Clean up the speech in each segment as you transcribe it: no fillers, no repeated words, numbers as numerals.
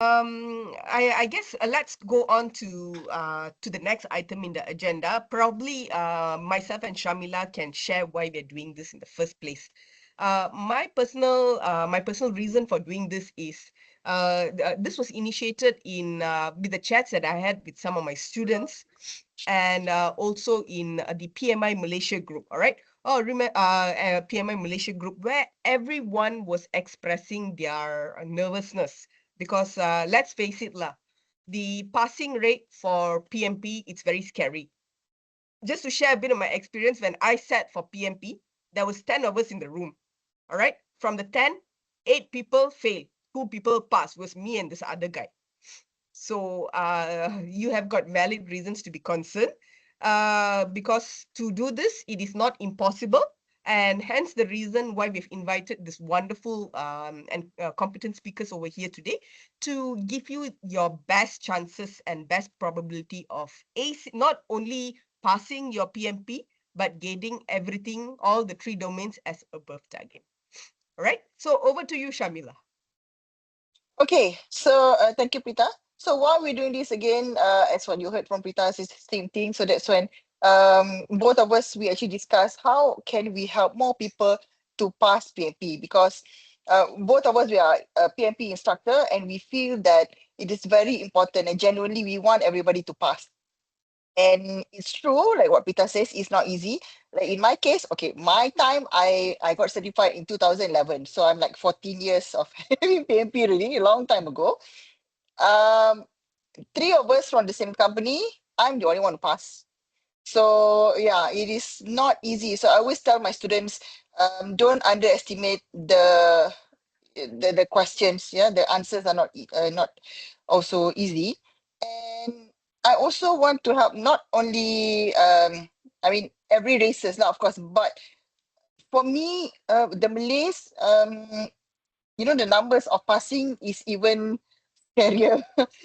I guess let's go on to the next item in the agenda. Probably myself and Shamila can share why we're doing this in the first place. My personal reason for doing this is this was initiated in with the chats that I had with some of my students, and also in the PMI Malaysia group. All right. Oh, remember PMI Malaysia group, where everyone was expressing their nervousness because let's face it lah, the passing rate for PMP, it's very scary. Just to share a bit of my experience, when I sat for PMP, there was 10 of us in the room. All right. From the 10, 8 people failed, 2 people passed, was me and this other guy. So you have got valid reasons to be concerned, because to do this, it is not impossible. And hence the reason why we've invited this wonderful and competent speakers over here today to give you your best chances and best probability of ace, not only passing your PMP, but getting everything, all the 3 domains as above target. All right. So over to you, Shamila. Okay, so thank you, Prita. So while we're doing this again, as what you heard from Prita, is the same thing. So that's when both of us we actually discuss how can we help more people to pass PMP, because both of us we are a PMP instructor and we feel that it is very important and genuinely we want everybody to pass. And it's true, like what Peter says, it's not easy. Like in my case, okay, my time, I got certified in 2011. So I'm like 14 years of having PMP already, a long time ago. Um, Three of us from the same company, I'm the only one to pass. So yeah, it is not easy. So I always tell my students, don't underestimate the questions. Yeah, the answers are not also easy. And I also want to help not only I mean every races now, of course, but for me, the Malays, the numbers of passing is even scarier,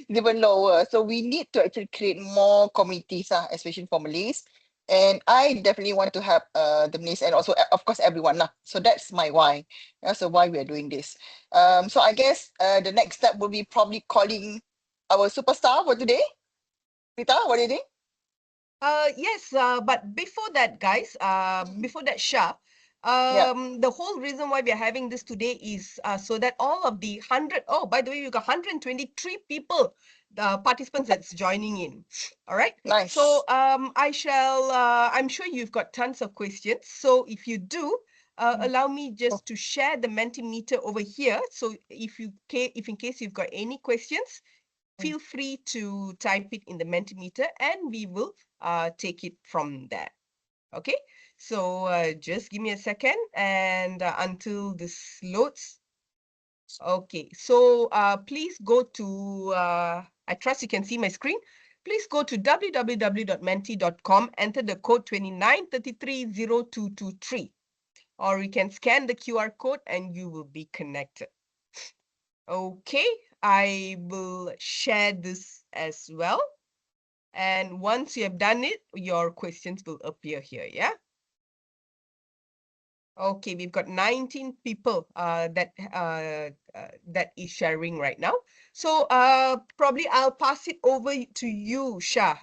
even lower. So we need to actually create more communities, especially for Malays. And I definitely want to help the Malays and also, of course, everyone. Lah. So that's my why. Yeah, so why we are doing this. So I guess the next step will be probably calling our superstar for today. Rita, what do you think? Yes, but before that, guys, before that, Shah, Yeah. the whole reason why we are having this today is so that all of the 100, oh, by the way, you got 123 people, the participants that's joining in. All right. So Nice. I'm sure you've got tons of questions. So if you do, Mm. allow me Oh, just to share the Mentimeter over here. So if in case you've got any questions, mm. feel free to type it in the Mentimeter and we will take it from there. Okay, so just give me a second and until this loads. Okay, so please go to, I trust you can see my screen. Please go to www.menti.com, enter the code 29330223, or you can scan the QR code and you will be connected. Okay, I will share this as well. And once you have done it, your questions will appear here, yeah? Okay, we've got 19 people that is sharing right now. So probably I'll pass it over to you, Shah,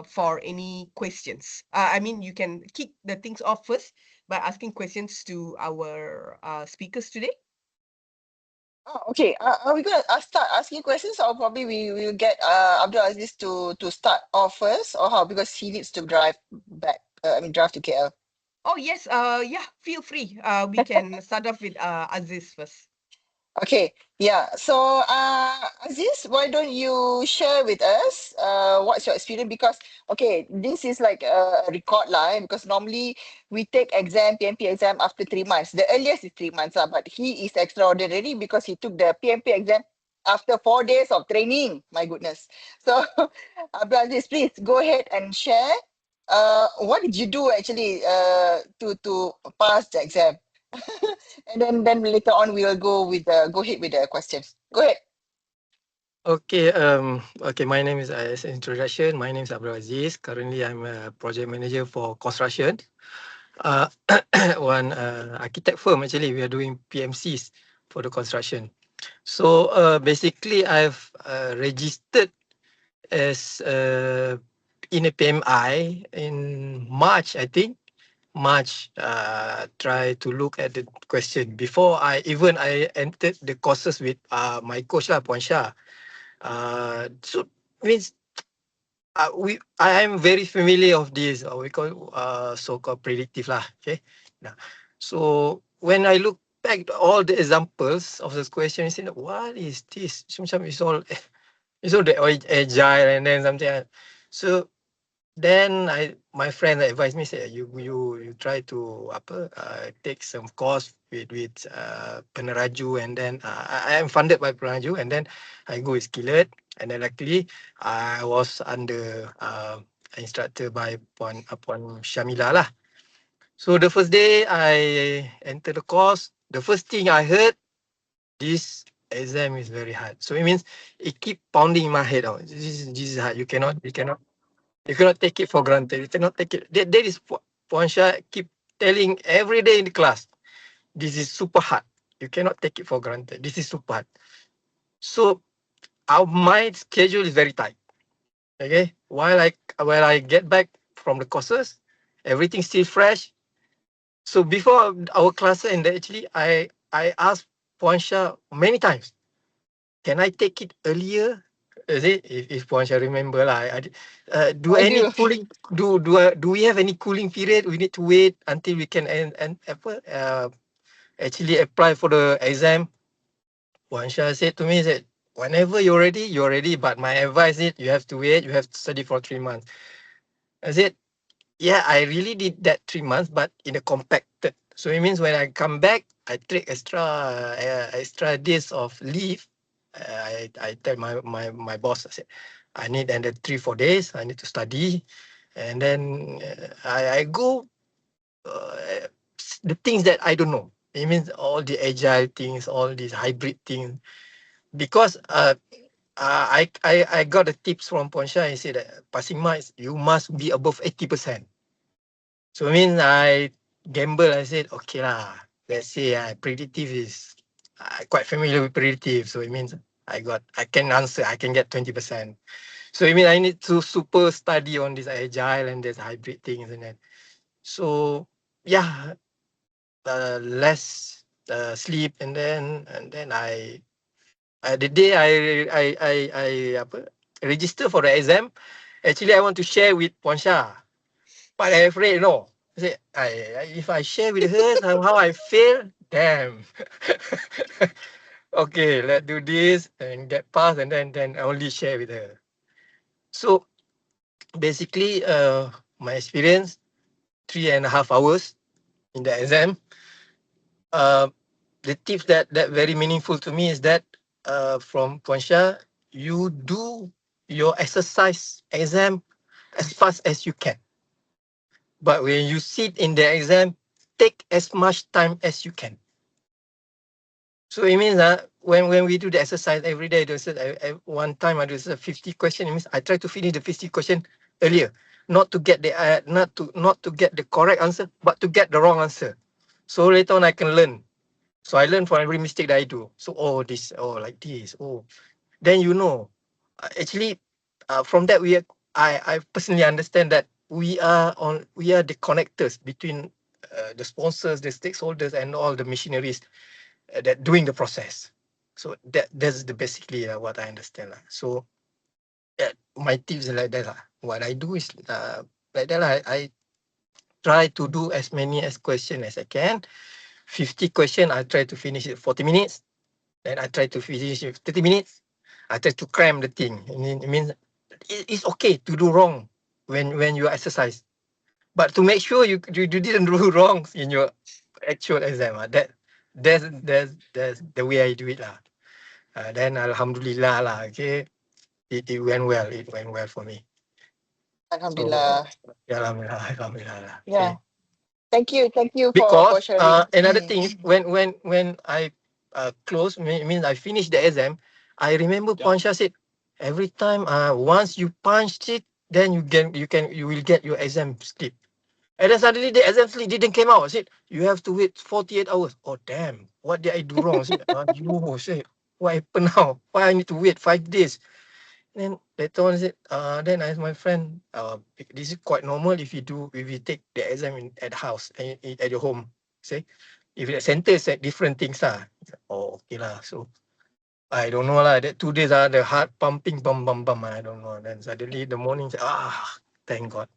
for any questions. I mean, you can kick the things off first by asking questions to our speakers today. Oh, okay. Are we gonna start asking questions, or probably we will get Abdul Aziz to start off first, or how? Because he needs to drive back. Drive to KL. Oh yes, yeah, feel free. We can start off with Aziz first. Okay, yeah. So, Aziz, why don't you share with us what's your experience? Because, okay, this is like a record line because normally we take PMP exam after 3 months. The earliest is 3 months, but he is extraordinary because he took the PMP exam after 4 days of training. My goodness. So, Abdul Aziz, please go ahead and share. What did you do actually to pass the exam? And then later on we will go ahead with the questions. Go ahead. Okay, my name is, as an introduction, my name is Abdul Aziz. Currently, I'm a project manager for construction. Uh, one architect firm, actually, we are doing PMCs for the construction. So basically, I've registered as in a PMI in March, I think. March, try to look at the question before I entered the courses with my coach lah, Puan Shah. So means I am very familiar of this, we call so-called predictive lah. Okay. Now, so when I look back to all the examples of this question, I say, what is this? Macam it's all it's all the agile and then something. So then my friend advised me, say you try to take some course with Peneraju, and then I am funded by Peneraju, and then I go with Skillet, and then luckily I was under instructor by Puan Shamila lah. So the first day I entered the course, the first thing I heard, this exam is very hard. So it means it keep pounding in my head. Oh, this is hard. You cannot take it for granted. You cannot take it. That is what Puan Shah keep telling every day in the class. This is super hard. You cannot take it for granted. This is super hard. So my schedule is very tight. Okay. While I get back from the courses, everything still fresh. So before our class and actually I asked Puan Shah many times, can I take it earlier? Is it if Puan Shah remember lah? Do I any do. cooling? Do we have any cooling period? We need to wait until we can actually apply for the exam. Puan Shah said to me, said, whenever you're ready, you're ready. But my advice is you have to wait. You have to study for 3 months. I said, yeah, I really did that 3 months, but in a compacted. So it means when I come back, I take extra days of leave. I tell my boss, I said, I need another 3 4 days. I need to study, and then I go the things that I don't know. It means all the agile things, all these hybrid things. Because I got the tips from Ponsha. He said that passing marks you must be above 80%. So I mean, I gamble. I said, okay lah. Let's say predictive is quite familiar with predictive. So it means I can answer. I can get 20%. So it means I need to super study on this agile and this hybrid things and then. So yeah, less sleep and then the day I register for the exam. Actually, I want to share with Ponsha. But I'm afraid, no. I say, if I share with her how I feel, damn. Okay, let's do this and get past, and then I only share with her. So basically, my experience, 3.5 hours in the exam. Uh, the tips that very meaningful to me is that from Ponsha, you do your exercise exam as fast as you can. But when you sit in the exam, take as much time as you can. So it means that when we do the exercise every day, there's one time I do 50 question. It means I try to finish the 50 question earlier, not to get the not to get the correct answer, but to get the wrong answer. So later on I can learn. So I learn from every mistake that I do. So like this. Then actually from that I personally understand that we are the connectors between the sponsors, the stakeholders, and all the missionaries that doing the process. So that's the basically what I understand lah. So my tips are like that lah. What I do is like that lah. I try to do as many as question as I can. 50 question, I try to finish it 40 minutes. Then I try to finish it 30 minutes. I try to cram the thing. It means it's okay to do wrong when you exercise, but to make sure you didn't do wrong in your actual exam. That's the way I do it lah. Then Alhamdulillah lah. Okay, it went well. It went well for me. So Alhamdulillah. yeah, Alhamdulillah lah. Yeah. Okay. Thank you for Because sharing. another thing is when I close, means I finish the exam, I remember Pansha said every time once you punched it, then you will get your exam slip. And then suddenly the exam slip didn't came out. I said you have to wait 48 hours. Oh damn, what did I do wrong? I said, you said what happened now? Why I need to wait 5 days? Then later on I said, then I asked my friend, this is quite normal if you take the exam at the house and at your home. Say, if at center it's at different things lah. Oh, okay lah. So I don't know lah. That 2 days the heart pumping, bum bum bum. I don't know. Then suddenly the morning, thank God.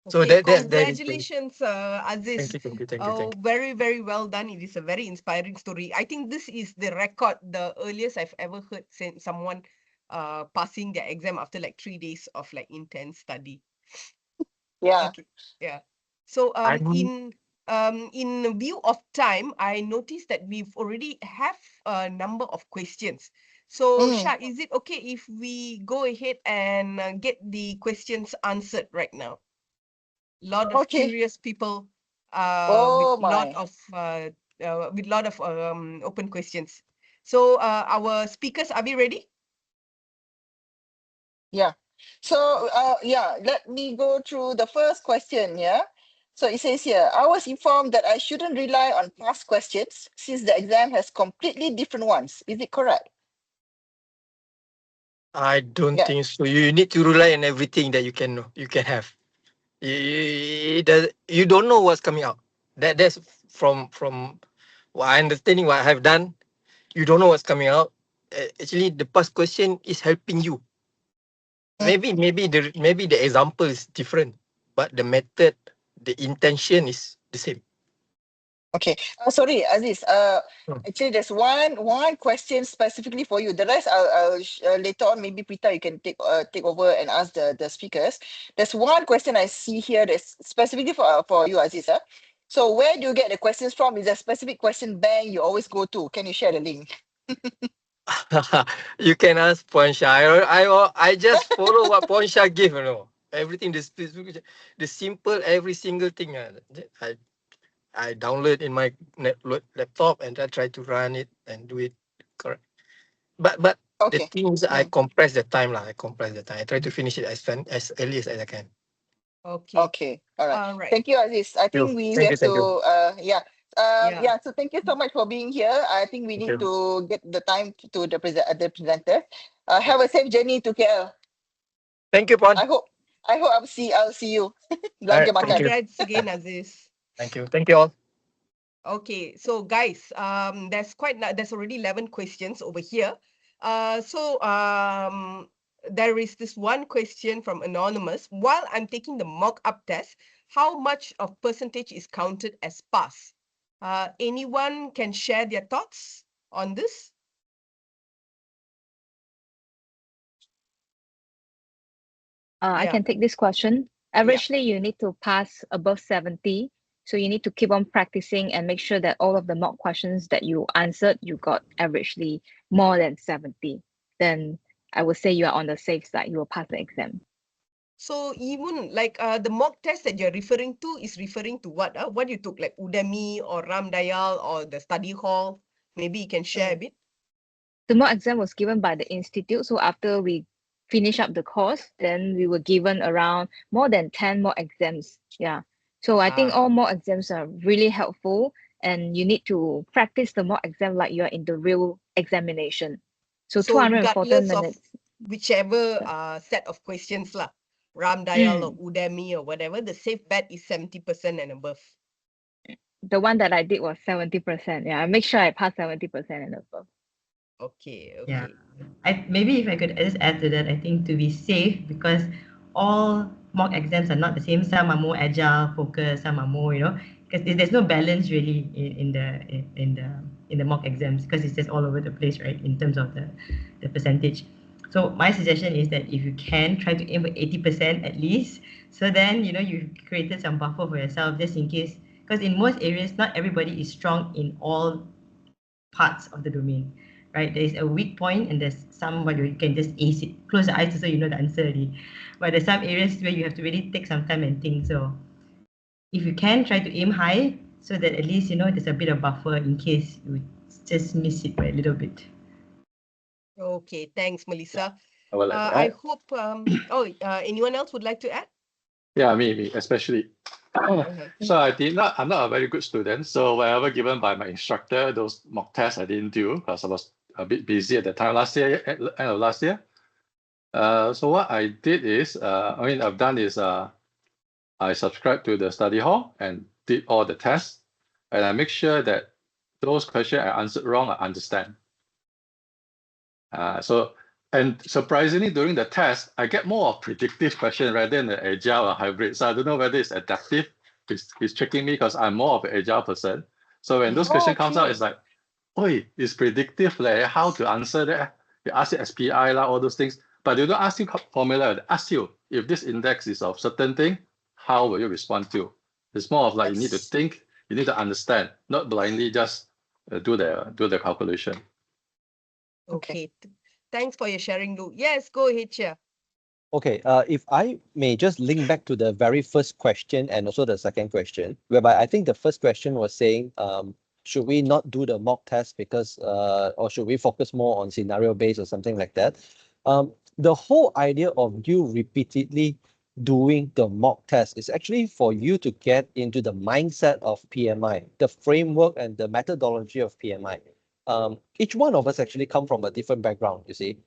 So Okay, that is the congratulations, thank Aziz. you, thank you, thank you, thank Oh, you. very, very well done. It is a very inspiring story. I think this is the record, the earliest I've ever heard someone passing their exam after like 3 days of like intense study. Yeah. Okay, yeah. So I'm in view of time, I noticed that we've already have a number of questions. So Mm. Shah, is it okay if we go ahead and get the questions answered right now? Lot of Okay. curious people Oh my. with lot of open questions. So our speakers, are we ready? Yeah. So yeah, let me go through the first question. Yeah. So it says here, I was informed that I shouldn't rely on past questions since the exam has completely different ones. Is it correct? I don't Yeah. think so. You need to rely on everything that you can have. You don't know what's coming out. That's from what I understanding what I have done. You don't know what's coming out. Actually, the past question is helping you. Mm. Maybe the example is different, but the method, the intention is the same. Okay. Sorry, Aziz. Hmm. Actually, there's one question specifically for you. The rest, I'll later on. Maybe Peter, you can take over and ask the speakers. There's one question I see here that's specifically for you, Aziz. So where do you get the questions from? Is there a specific question bank you always go to? Can you share the link? You can ask Ponsha. I just follow what Ponsha give. Everything the simple every single thing. I download in my laptop and I try to run it and do it correct. But the Okay. things I Mm. compress the time lah. I compress the time. I try to finish it as early as I can. Okay. Okay. All right. All right. Thank you, Aziz. I You. think we Thank you. have Thank you. to yeah. Yeah. Yeah, so thank you so much for being here. I think we Thank need you. to get the time to the presenter. Have a safe journey to KL. Thank you, Pon. I hope I'll see you. All right. Belanja Thank makan. you. Congrats again, Aziz. Thank you. Thank you all. Okay, so guys, there's already 11 questions over here. There is this one question from Anonymous. While I'm taking the mock-up test, how much of percentage is counted as pass? Anyone can share their thoughts on this? I Yeah, can take this question. yeah. Averagely, you need to pass above 70. So you need to keep on practicing and make sure that all of the mock questions that you answered, you got averagely more than 70. Then I would say you are on the safe side. You will pass the exam. So even like the mock test that you're referring to is referring to what? What you took, like Udemy or Ramdayal or the study hall? Maybe you can share a Mm. bit. The mock exam was given by the institute. So after we finish up the course, then we were given around more than 10 more exams. Yeah. So I think all Ah, more exams are really helpful and you need to practice the mock exam like you're in the real examination. So so 240 regardless of minutes. whichever Yeah. set of questions lah, Ramdayal or Mm. Udemy or whatever, the safe bet is 70% and above. The one that I did was 70%. Yeah, I make sure I pass 70% and above. Okay, Yeah. okay. Maybe if I could just add to that, I think to be safe, because all mock exams are not the same. Some are more agile, focused. Some are more, because there's no balance really in the mock exams, because it's just all over the place, right? In terms of the percentage. So my suggestion is that if you can, try to aim for 80% at least. So then you've created some buffer for yourself just in case. Because in most areas, not everybody is strong in all parts of the domain, right? There is a weak point and there's some where you can just ace it. Close the eyes so you know the answer already. But there's some areas where you have to really take some time and think. So if you can, try to aim high so that at least there's a bit of buffer in case you just miss it by a little bit. Okay, thanks, Melissa. I would like to I add. hope, anyone else would like to add? Yeah, me especially. Uh-huh. So I'm not a very good student. So whenever given by my instructor, those mock tests I didn't do because I was a bit busy at the time last year, end of last year. So what I did is, I've done is I subscribed to the study hall and did all the tests, and I make sure that those questions I answered wrong, I understand. And surprisingly, during the test, I get more of predictive question rather than the agile or hybrid. So I don't know whether it's adaptive. It's tricking me because I'm more of an agile person. So when those question comes out, it's like, oi, it's predictive, like how to answer that. They ask you SPI, all those things, but they don't ask you formula. They ask you if this index is of certain thing, how will you respond to? It's more of like you need to think, you need to understand, not blindly just do the calculation. Okay. Thanks for your sharing, Lou. Yes, go ahead, Chia. Okay, if I may just link back to the very first question and also the second question, whereby I think the first question was saying, should we not do the mock test because, or should we focus more on scenario based or something like that? The whole idea of you repeatedly doing the mock test is actually for you to get into the mindset of PMI, the framework and the methodology of PMI. Each one of us actually come from a different background, you see.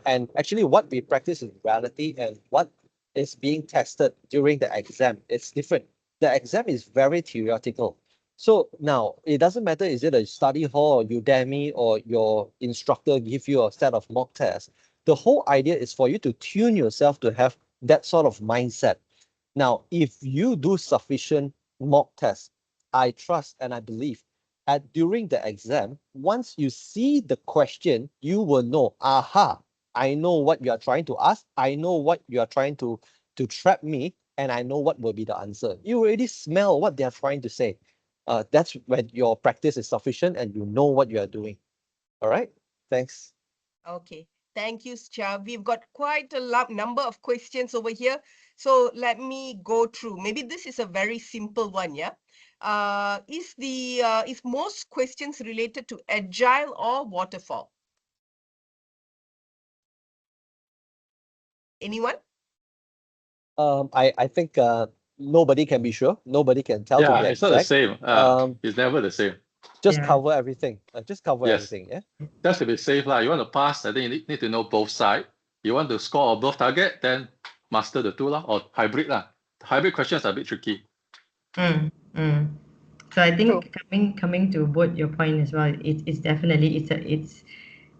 And actually what we practice in reality and what is being tested during the exam, it's different. The exam is very theoretical. So now it doesn't matter, is it a study hall or Udemy or your instructor give you a set of mock tests. The whole idea is for you to tune yourself to have that sort of mindset. Now, if you do sufficient mock tests, I trust and I believe during the exam, once you see the question, you will know, aha, I know what you are trying to ask. I know what you are trying to trap me, and I know what will be the answer. You already smell what they are trying to say. That's when your practice is sufficient and you know what you are doing. All right, thanks. Okay, thank you, Chia. We've got quite a number of questions over here. So let me go through. Maybe this is a very simple one, yeah? Is most questions related to agile or waterfall? Anyone? I think nobody can be sure. Nobody can tell to Yeah, be it's not the exact. same. It's never the same. Just Yeah. cover everything. Just cover Yes. everything. Yeah. Just to be safe, you want to pass, I think you need to know both sides. You want to score above target, then master the two, or hybrid. Hybrid questions are a bit tricky. So I think coming to both your point as well, it's definitely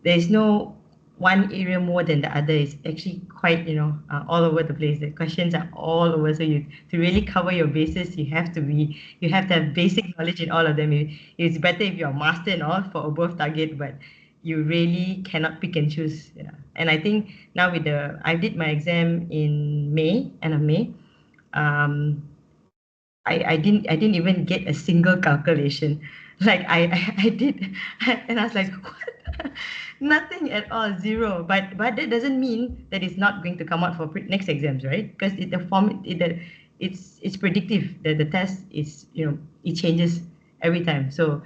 there's no one area more than the other. It's actually quite all over the place. The questions are all over. So to really cover your bases, you have to have basic knowledge in all of them. It's better if you're a master in all for above target, but you really cannot pick and choose. Yeah. And I think now I did my exam in end of May. I didn't even get a single calculation. Like I did, and I was like, what? Nothing at all, zero. But that doesn't mean that it's not going to come out for next exams, right? Because it's predictive. The test is it changes every time. So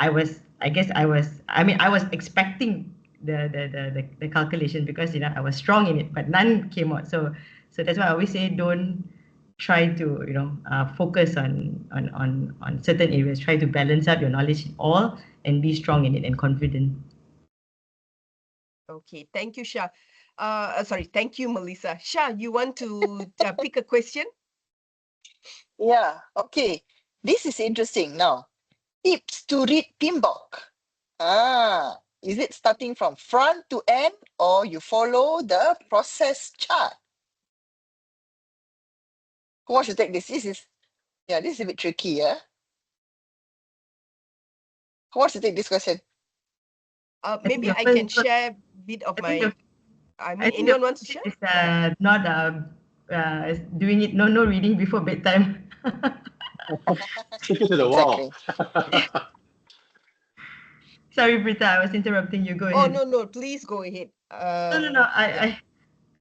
I was expecting the calculation because I was strong in it, but none came out. So that's why I always say don't try to focus on certain areas. Try to balance out your knowledge in all and be strong in it and confident. Okay, thank you, Shah. Thank you, Melissa. Shah, you want to pick a question? Yeah, okay. This is interesting now. Tips to read PMBOK. Is it starting from front to end or you follow the process chart? Who wants to take this? This is a bit tricky, yeah? Who wants to take this question? Maybe I can share a bit of my. Anyone wants to share? It's not doing it. No reading before bedtime. Stick it to the wall. Sorry, Brita, I was interrupting you. Go Oh, ahead. no, please go ahead. No.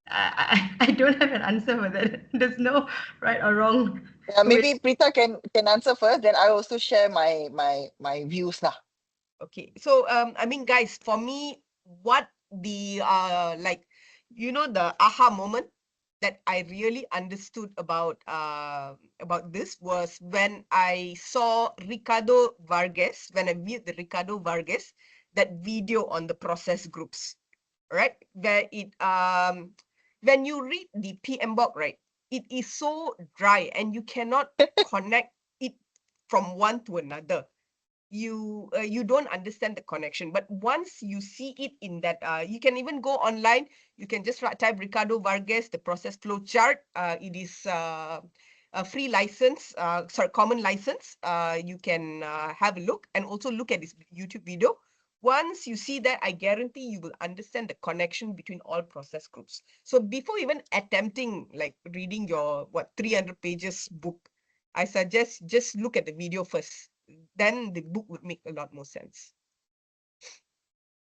I don't have an answer for that. There's no right or wrong. Maybe Prita can answer first, then I also share my views now. Okay, so guys, for me, what the the aha moment that I really understood about this was when I saw Ricardo Vargas, when I viewed the Ricardo Vargas, that video on the process groups, right? Where when you read the PMBOK, right, it is so dry and you cannot connect it from one to another. You don't understand the connection, but once you see it in that, you can even go online, you can just type Ricardo Vargas, the process flow chart. It is a free license, common license. You can have a look and also look at this YouTube video. Once you see that, I guarantee you will understand the connection between all process groups. So before even attempting like reading your 300 pages book, I suggest just look at the video first. Then the book would make a lot more sense.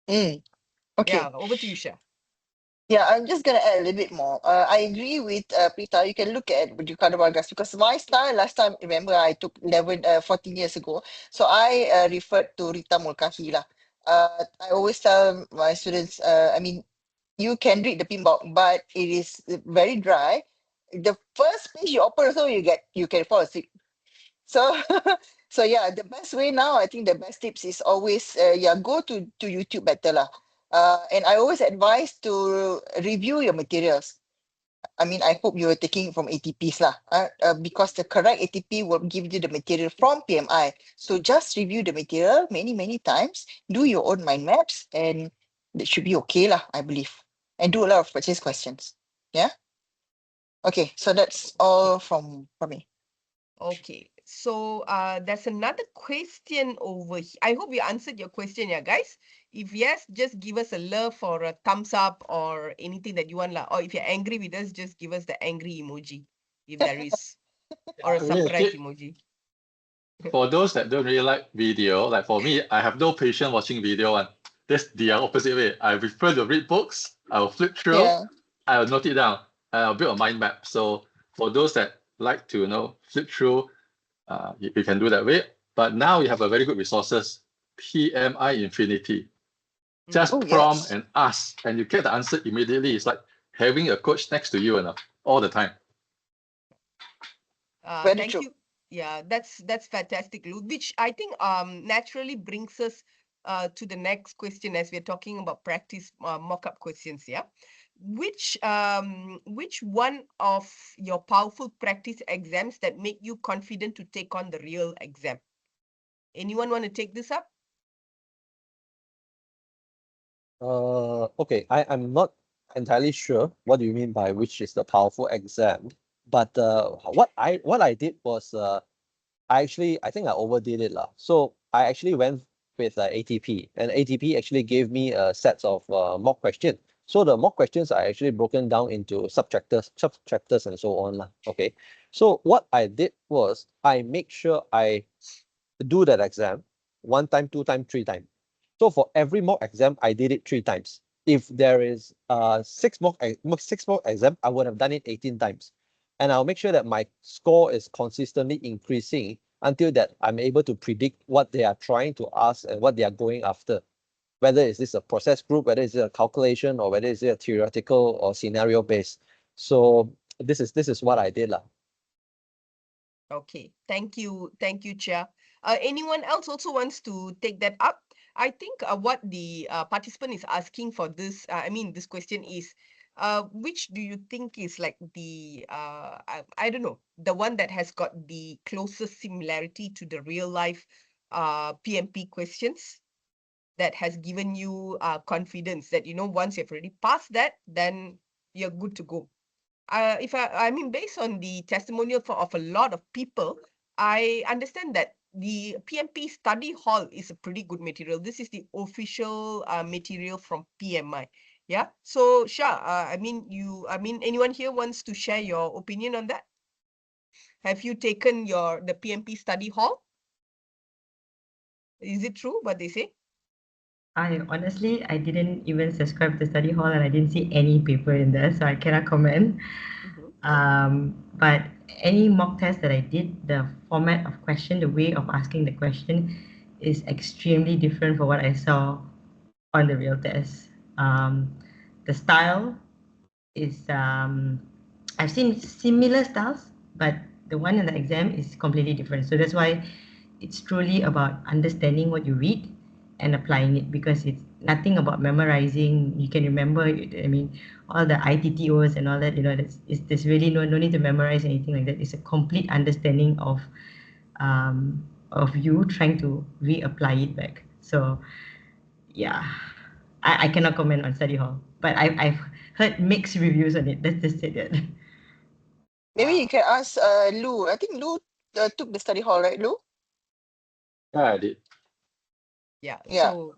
Okay. Yeah, over to you, Shah. Yeah, I'm just gonna add a little bit more. I agree with Prita. You can look at Ricardo Vargas because my style last time, remember, I took 14 years ago. So I referred to Rita Mulcahy lah. I always tell my students, I mean, you can read the PMBOK, but it is very dry. The first page you open, so you can fall asleep. So so yeah, the best way now, I think the best tips is always go to YouTube better lah. And I always advise to review your materials. I mean, I hope you're taking it from ATPs lah, because the correct ATP will give you the material from PMI. So just review the material many times, do your own mind maps, and that should be okay lah, I believe. And do a lot of purchase questions. Yeah. Okay, so that's all from me. Okay, so there's another question over here. I hope we answered your question, yeah, guys. If yes, just give us a love or a thumbs up or anything that you want, lah. Or if you're angry with us, just give us the angry emoji, if there is, or a surprise emoji. For those that don't really like video, like for me, I have no patience watching video, and that's the opposite way. I prefer to read books. I will flip through. Yeah. I will note it down. I'll build a mind map. So for those that like to flip through, you can do that way. But now you have a very good resources, PMI Infinity. Just Oh, prompt yes. and ask, and you get the answer immediately. It's like having a coach next to you all the time. Very Thank true. you. Yeah, that's fantastic, Lou, which I think naturally brings us to the next question as we're talking about practice mock-up questions. Yeah, which one of your powerful practice exams that make you confident to take on the real exam? Anyone want to take this up? Okay, I'm not entirely sure what do you mean by which is the powerful exam, but what I did was I think I overdid it lah. So I actually went with ATP, and ATP actually gave me a set of mock questions. So the mock questions are actually broken down into subchapters and so on lah. Okay, so what I did was I make sure I do that exam 1 time, 2 time, 3 time. So for every mock exam, I did it 3 times. If there is 6 mock exam, I would have done it 18 times. And I'll make sure that my score is consistently increasing until that I'm able to predict what they are trying to ask and what they are going after. Whether is this a process group, whether it's a calculation, or whether it's a theoretical or scenario based. So this is what I did lah. Okay, thank you, Chia. Anyone else also wants to take that up? I think what the participant is asking for this, this question is, which do you think is like the, I don't know, the one that has got the closest similarity to the real life PMP questions that has given you confidence that, once you've already passed that, then you're good to go. Based on the testimonial of a lot of people, I understand that the PMP study hall is a pretty good material. This is the official material from PMI. Yeah. So Shah, anyone here wants to share your opinion on that? Have you taken the PMP study hall? Is it true what they say? I didn't even subscribe to study hall and I didn't see any paper in there, so I cannot comment. But any mock test that I did, the format of question, the way of asking the question is extremely different from what I saw on the real test. The style is, I've seen similar styles, but the one in the exam is completely different. So that's why it's truly about understanding what you read and applying it, because it's nothing about memorizing. You can remember, I mean, all the ITTOs and all that, you know, there's really no need to memorize anything like that. It's a complete understanding of you trying to reapply it back. So yeah, I cannot comment on study hall, but I've heard mixed reviews on it. Let's just say that. Maybe you can ask Lou. I think Lou took the study hall, right, Lou? Yeah, I did. Yeah. Yeah. So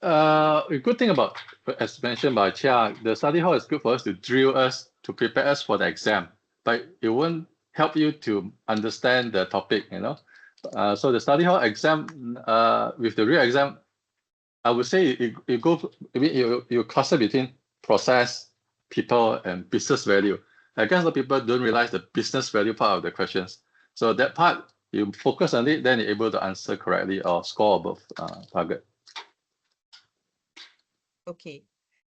A good thing about, as mentioned by Chia, the study hall is good for us to drill us, to prepare us for the exam, but it won't help you to understand the topic, you know. So the study hall exam, with the real exam, I would say you go, you cluster between process, people, and business value. I guess a lot of people don't realize the business value part of the questions. So that part, you focus on it, then you're able to answer correctly or score above target. okay.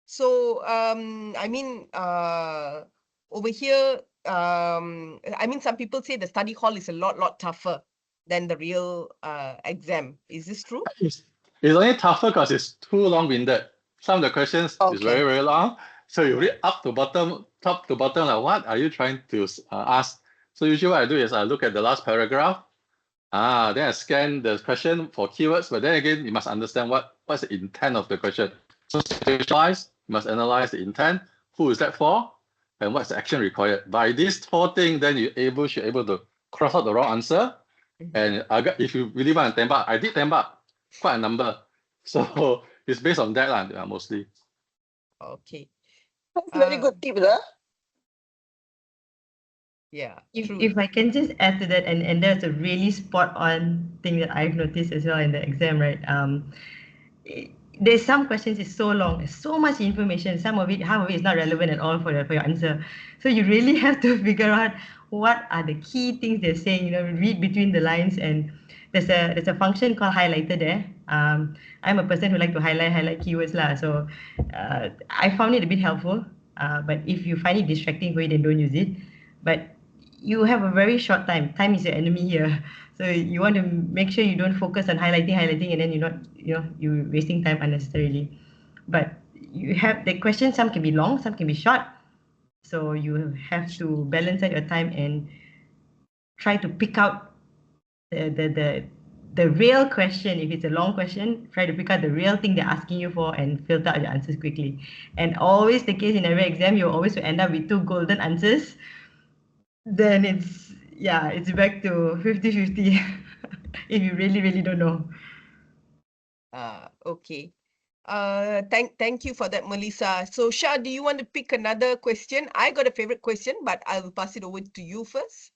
So I mean over here I mean some people say the study hall is a lot tougher than the real exam. Is this true? It's only tougher because it's too long-winded. Some of the questions is Okay. very long. So you read up to bottom, top to bottom, like what are you trying to ask? So usually what I do is I look at the last paragraph. Then I scan the question for keywords, but then again, you must understand what's the intent of the question. So visualize, you must analyze the intent. Who is that for? And what's the action required? By these four things, then you're able to cross out the wrong answer. And if you really want to tembak, I did tembak quite a number. So it's based on that mostly. Okay. That's very good tip, lah. Yeah, If, true. if I can just add to that, and that's a really spot on thing that I've noticed as well in the exam, right? There's some questions is so long, there's so much information. Some of it, half of it is not relevant at all for your answer. So you really have to figure out what are the key things they're saying. You know, read between the lines, and there's a function called highlighter there. I'm a person who like to highlight keywords lah. So I found it a bit helpful. But if you find it distracting, go ahead and don't use it. But you have a very short time. Time is your enemy here. So you want to make sure you don't focus on highlighting, and then you're wasting time unnecessarily. But you have the questions, some can be long, some can be short. So you have to balance out your time and try to pick out the real question. If it's a long question, try to pick out the real thing they're asking you for and filter out your answers quickly. And always the case in every exam, you always will end up with two golden answers. Then it's back to 50-50 if you really don't know. Okay. Thank you for that, Melissa. So Shah, do you want to pick another question? I got a favorite question, but I'll pass it over to you first.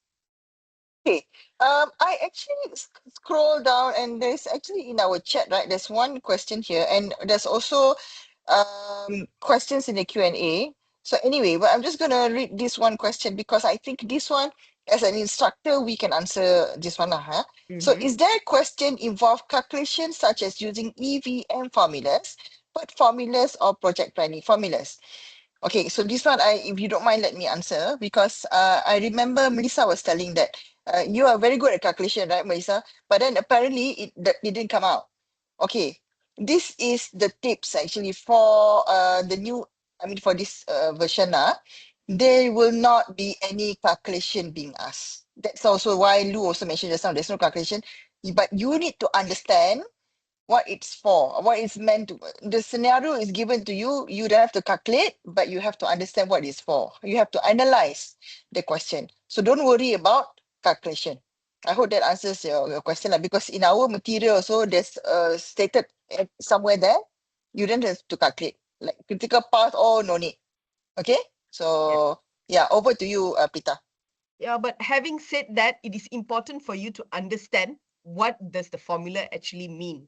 Okay. I actually scroll down, and there's actually in our chat, right? There's one question here, and there's also questions in the Q&A. So anyway, but I'm just gonna read this one question because I think this one, as an instructor, we can answer this one, huh? So is there a question involve calculations such as using EVM formulas, but formulas or project planning formulas? Okay, so this one, if you don't mind, let me answer because I remember Melissa was telling that you are very good at calculation, right, Melissa? But then apparently it didn't come out. Okay, this is the tips actually for the new, for this version. There will not be any calculation being asked. That's also why Lou also mentioned just now, there's no calculation, but you need to understand what it's for, what it's meant to. The scenario is given to you, you don't have to calculate, but you have to understand what it's for. You have to analyze the question. So don't worry about calculation. I hope that answers your question, because in our material also there's stated somewhere there, you don't have to calculate. Like critical path, oh, no need. Okay? So yeah, over to you, Pita. Yeah, but having said that, it is important for you to understand what does the formula actually mean.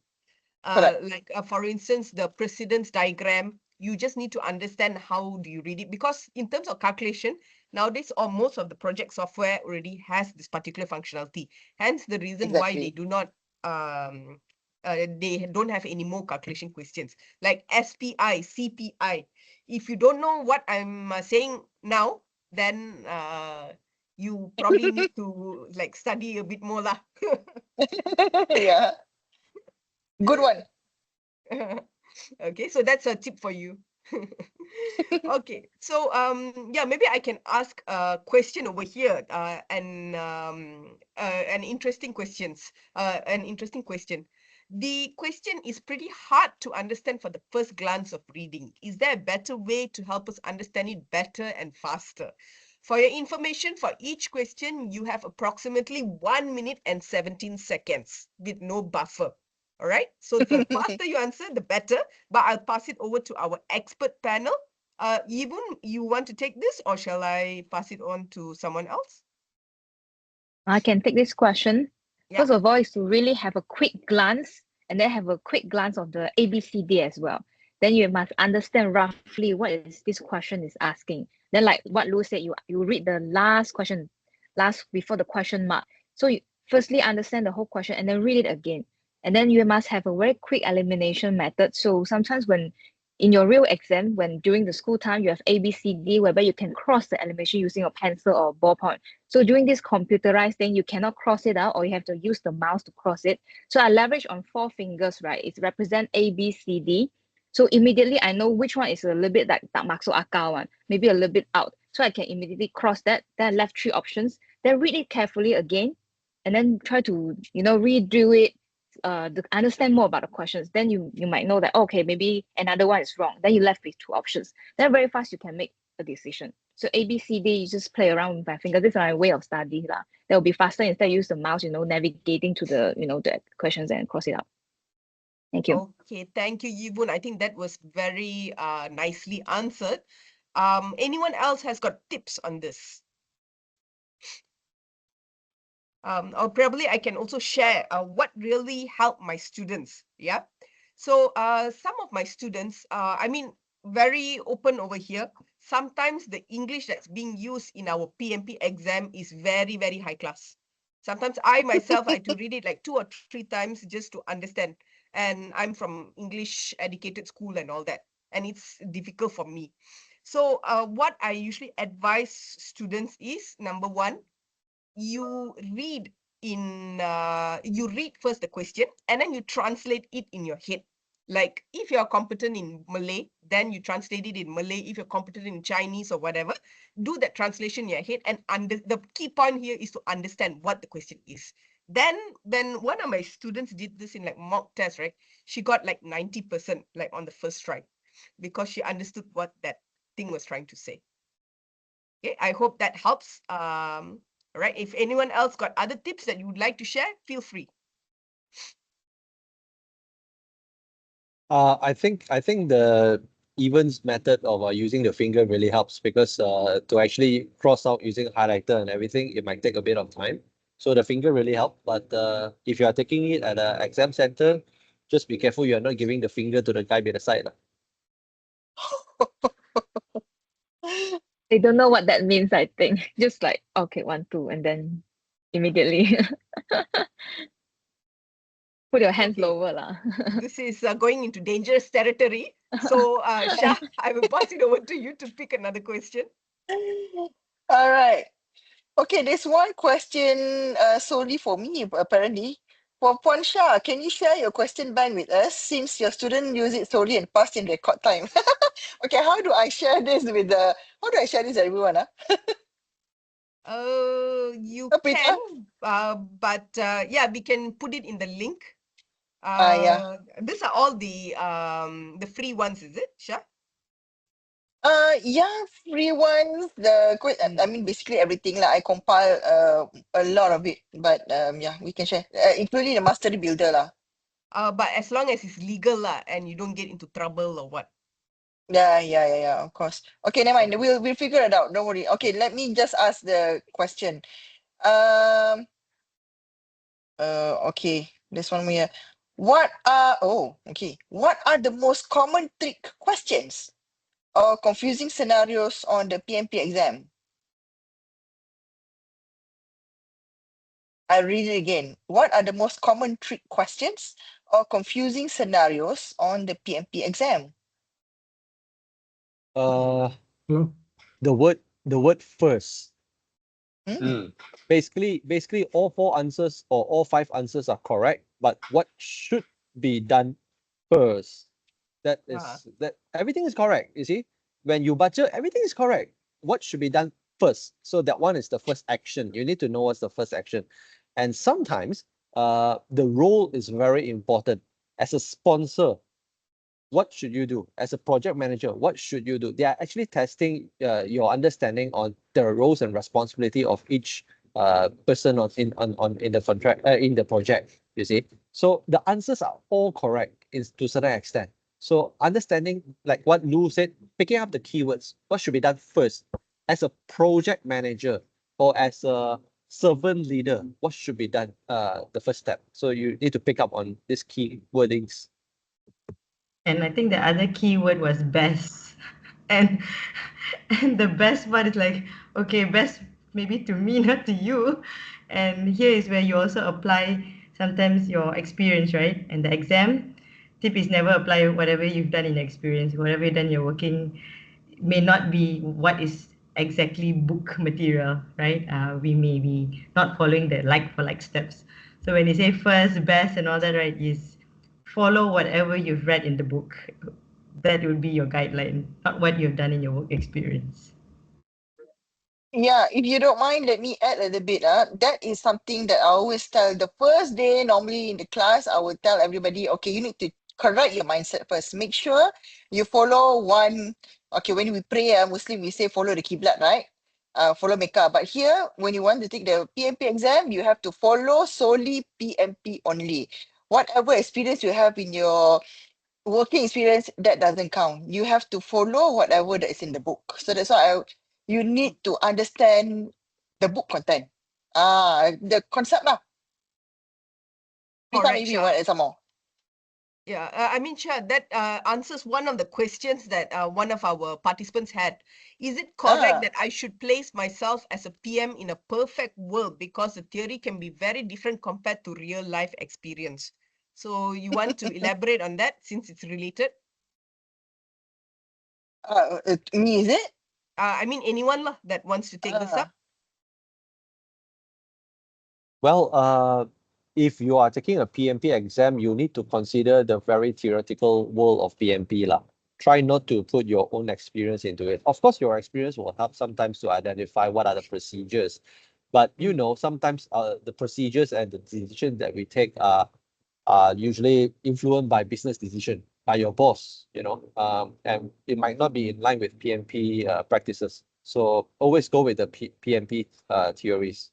Correct. Like for instance, the precedence diagram, you just need to understand how do you read it, because in terms of calculation, nowadays or most of the project software already has this particular functionality. Hence the reason why they Exactly. do not they don't have any more calculation questions like SPI, CPI. If you don't know what I'm saying now, then you probably need to like study a bit more lah. Yeah. Good one. Okay, so that's a tip for you. Okay, so yeah, maybe I can ask a question over here, an interesting question. The question is pretty hard to understand for the first glance of reading. Is there a better way to help us understand it better and faster? For your information, for each question, you have approximately 1 minute and 17 seconds with no buffer. All right. So the faster you answer, the better. But I'll pass it over to our expert panel. Yibun, you want to take this, or shall I pass it on to someone else? I can take this question. Yeah. First of all, is to really have a quick glance and then have a quick glance of the ABCD as well. Then you must understand roughly what is this question is asking. Then, like what Lou said, you read the last question, last before the question mark. So you firstly understand the whole question and then read it again. And then you must have a very quick elimination method. So sometimes when in your real exam, when during the school time, you have ABCD, whereby you can cross the elimination using a pencil or ballpoint. So doing this computerized thing, you cannot cross it out or you have to use the mouse to cross it. So I leverage on 4 fingers, right? It represent A, B, C, D. So immediately I know which one is a little bit like tak masuk akal one, maybe a little bit out. So I can immediately cross that. Then I left 3 options. Then read it carefully again, and then try to redo it, to understand more about the questions. Then you might know that okay, maybe another one is wrong. Then you left with 2 options. Then very fast you can make a decision. So A, B, C, D, you just play around with my finger. This is my way of study lah. That will be faster instead use the mouse, navigating to the questions and cross it out. Thank you. Okay, thank you, Yibun. I think that was very nicely answered. Anyone else has got tips on this? Or probably I can also share what really helped my students. Yeah. So some of my students, very open over here. Sometimes the English that's being used in our PMP exam is very, very high class. Sometimes I myself, I had to read it like 2 or 3 times just to understand. And I'm from English educated school and all that. And it's difficult for me. So what I usually advise students is, number one, you read first the question and then you translate it in your head. Like if you're competent in Malay, then you translate it in Malay. If you're competent in Chinese or whatever, do that translation in your head. And the key point here is to understand what the question is. Then when one of my students did this in like mock test, right? She got like 90% like on the first try because she understood what that thing was trying to say. Okay, I hope that helps. All right. If anyone else got other tips that you would like to share, feel free. I think the evens method of using the finger really helps because to actually cross out using a highlighter and everything, it might take a bit of time. So the finger really help. But if you are taking it at an exam center, just be careful you are not giving the finger to the guy by the side. They don't know what that means, I think. Just like, okay, 1, 2, and then immediately put your hands Okay. lower lah. This is going into dangerous territory. So, Shah, I will pass it over to you to pick another question. All right. Okay, there's one question solely for me, apparently. For Puan Shah, can you share your question bank with us since your student use it solely and passed in record time? Okay, how do I share this with everyone? You Prita? can, but yeah, we can put it in the link. Yeah. These are all the free ones, is it, Shah? Yeah, free ones. I mean, basically everything. Like I compile a lot of it, but yeah, we can share, including the mastery builder lah. But as long as it's legal lah, and you don't get into trouble or what. Yeah, of course. Okay, never mind. We'll figure it out. Don't worry. Okay, let me just ask the question. Um. Okay. This one here. What are the most common trick questions or confusing scenarios on the PMP exam? I read it again. What are the most common trick questions or confusing scenarios on the PMP exam? The word first. Hmm. Basically all 4 answers or all 5 answers are correct, but what should be done first? That everything is correct. You see, when you budget, everything is correct. What should be done first? So that one is the first action. You need to know what's the first action. And sometimes the role is very important. As a sponsor, what should you do? As a project manager, what should you do? They are actually testing your understanding on the roles and responsibility of each person in the contract in the project. You see, so the answers are all correct to a certain extent. So understanding, like what Lou said, picking up the keywords, what should be done first as a project manager or as a servant leader, what should be done the first step. So you need to pick up on these key wordings. And I think the other key word was best. And and the best part is like, okay, best maybe to me, not to you. And here is where you also apply sometimes your experience, right? And the exam tip is never apply whatever you've done in experience, whatever you've done in your working may not be what is exactly book material, right? We may be not following the like for like steps. So when they say first, best, and all that, right, is follow whatever you've read in the book. That would be your guideline, not what you've done in your work experience. Yeah, if you don't mind, let me add a little bit. That is something that I always tell the first day, normally in the class, I will tell everybody, okay, you need to correct your mindset first. Make sure you follow one. Okay, when we pray, Muslim, we say follow the Qiblat, right? Follow Mecca. But here, when you want to take the PMP exam, you have to follow solely PMP only. Whatever experience you have in your working experience, that doesn't count. You have to follow whatever that is in the book. So that's why you need to understand the book content. The concept lah. Rita, Correct, maybe you Shah. want to add some more. Yeah, I mean, Shah, that answers one of the questions that one of our participants had. Is it correct that I should place myself as a PM in a perfect world because the theory can be very different compared to real life experience? So you want to elaborate on that since it's related? Me, is it? I mean, anyone lah that wants to take this up. Well, if you are taking a PMP exam, you need to consider the very theoretical world of PMP lah. Try not to put your own experience into it. Of course, your experience will help sometimes to identify what are the procedures. But you know, sometimes the procedures and the decisions that we take are usually influenced by business decision by your boss, you know, and it might not be in line with PMP practices. So always go with the PMP theories.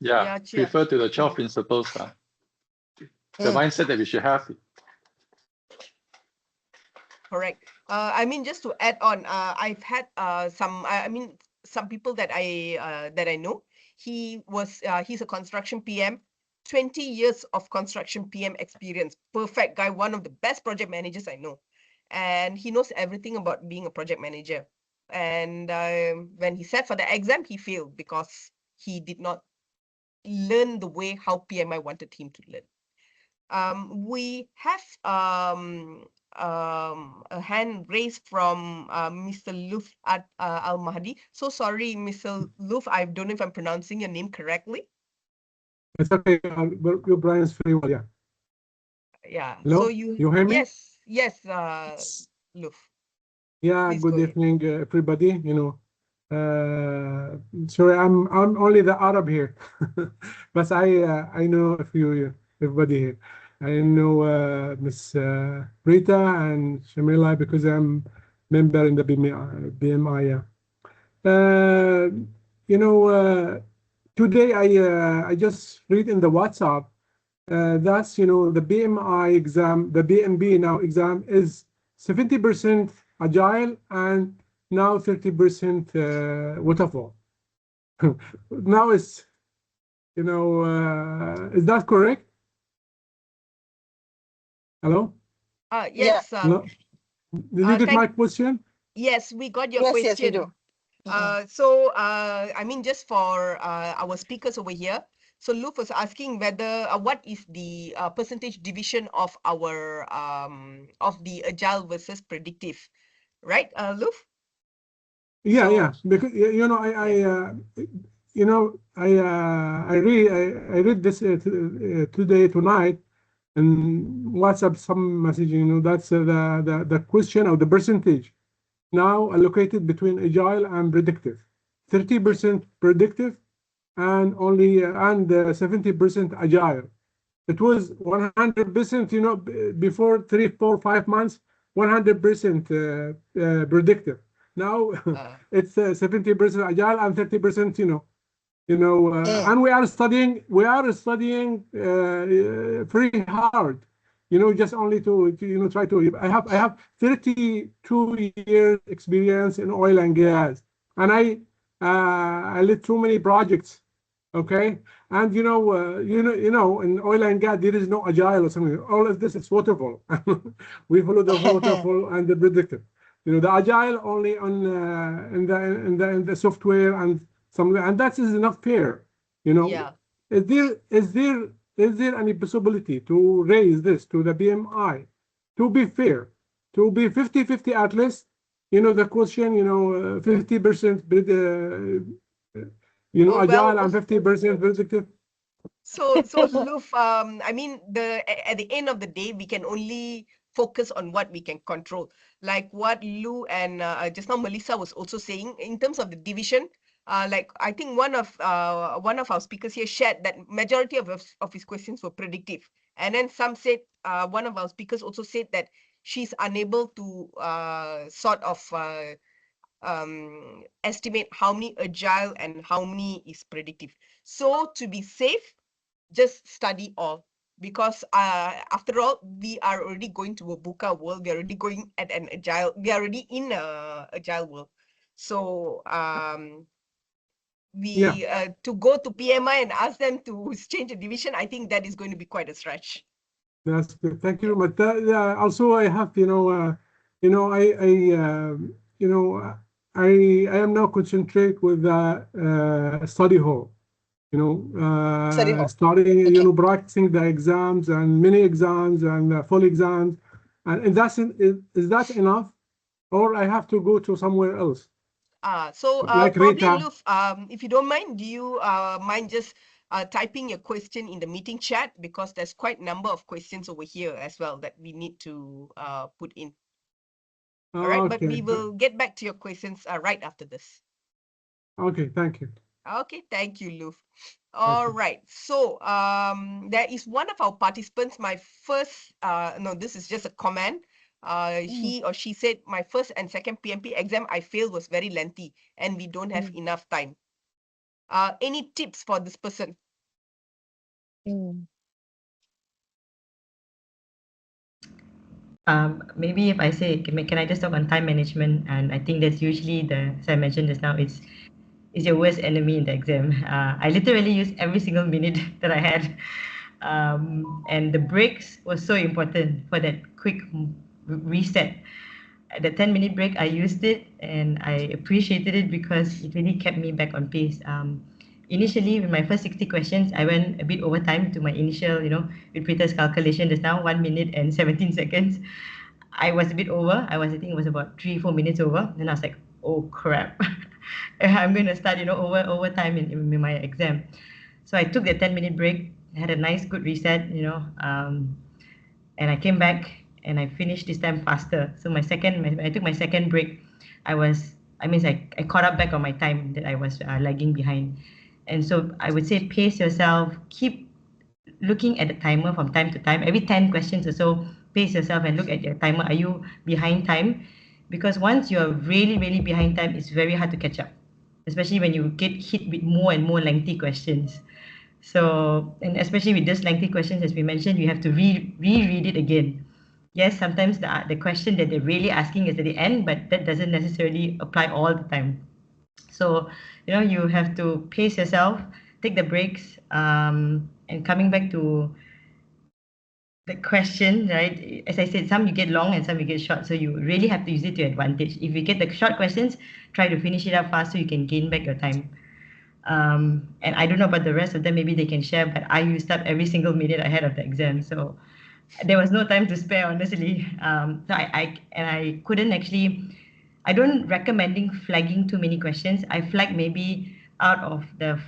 Yeah, Chia. refer to the 12 principles. The mindset that we should have. Correct. I mean, just to add on, I've had some. I mean, some people that I know. He's a construction PM, 20 years of construction PM experience. Perfect guy, one of the best project managers I know, and he knows everything about being a project manager. And when he sat for the exam, he failed because he did not learn the way how PMI wanted him to learn. We have a hand raised from Mr. Luf Al Mahdi. So sorry, Mr. Luf, I don't know if I'm pronouncing your name correctly. It's okay. Your Brian's very well, yeah. Yeah. Hello? So You hear me? Yes, Luf. Yeah, Please good go ahead. evening, everybody. You know, sorry, I'm only the Arab here, but I know a few everybody here. I know Miss Rita and Shamila because I'm member in the BMI. You know, today I just read in the WhatsApp that's, you know, the BMI exam, the BMB now exam is 70% agile and now 30% waterfall. Now it's, you know, is that correct? Hello? Yes. Hello? Did you get my question? Yes, we got your Yes, question. yes, we do. So I mean, just for our speakers over here. So Luf was asking whether what is the percentage division of our of the agile versus predictive, right, Luf? Yeah, So- yeah. Because you know, I read this today tonight, WhatsApp some messaging. That's the question or the percentage now allocated between agile and predictive. 30% predictive and only 70% agile. It was 100%, before 3, 4, 5 months, 100% predictive. Now it's 70% agile and 30%, and we are studying very hard, just only to try to. I have 32 years experience in oil and gas, and I led too many projects. Okay, and in oil and gas there is no agile or something. All of this is waterfall. We follow the waterfall and the predictive. The agile only on in the software and something, and that is not fair. Yeah. Is there any possibility to raise this to the BMI to be fair, to be 50-50 at least? The question, 50% Oh, agile well, and 50% predictive. So, Luf, I mean, at the end of the day, we can only focus on what we can control. Like what Lou and just now Melissa was also saying in terms of the division. Like I think one of our speakers here shared that majority of his questions were predictive, and then some said one of our speakers also said that she's unable to sort of estimate how many agile and how many is predictive. So to be safe, just study all, because after all, we are already going to a VUCA world. We are already going at an agile. We are already in a agile world. So to go to PMI and ask them to change a division, I think that is going to be quite a stretch. That's good. Thank you. But also, I have I am now concentrate with study hall. Study hall. Starting, Okay. practicing the exams and mini exams and full exams, and is that enough, or I have to go to somewhere else? So Like probably, Rita. Luf, if you don't mind, do you mind just typing your question in the meeting chat, because there's quite a number of questions over here as well that we need to put in. All right, but we Okay. will get back to your questions right after this. Okay, thank you. Okay, thank you, Luf. All right, so there is one of our participants, my first, no, this is just a comment. He or she said, my first and second PMP exam I failed was very lengthy and we don't have enough time. Any tips for this person? Maybe if I say, can I just talk on time management? And I think that's usually as I mentioned just now, it's your worst enemy in the exam. I literally used every single minute that I had. And the breaks was so important for that quick reset. At the 10-minute break, I used it and I appreciated it because it really kept me back on pace. Initially, with my first 60 questions, I went a bit over time to my initial, with Peter's calculation just now, 1 minute and 17 seconds. I was a bit over. I think it was about 3-4 minutes over. Then I was like, oh crap. I'm going to start, over time in my exam. So I took the 10-minute break, had a nice, good reset, and I came back and I finished this time faster. So I took my second break. I caught up back on my time that I was lagging behind. And so I would say pace yourself, keep looking at the timer from time to time. Every 10 questions or so, pace yourself and look at your timer. Are you behind time? Because once you're really, really behind time, it's very hard to catch up, especially when you get hit with more and more lengthy questions. So, and especially with those lengthy questions, as we mentioned, you have to reread it again. Yes, sometimes the question that they're really asking is at the end, but that doesn't necessarily apply all the time. So, you have to pace yourself, take the breaks, and coming back to the question, right? As I said, some you get long and some you get short. So you really have to use it to your advantage. If you get the short questions, try to finish it up fast so you can gain back your time. And I don't know about the rest of them, maybe they can share, but I used up every single minute ahead of the exam. So there was no time to spare, honestly. So I couldn't actually, I don't recommending flagging too many questions. I flag maybe out of the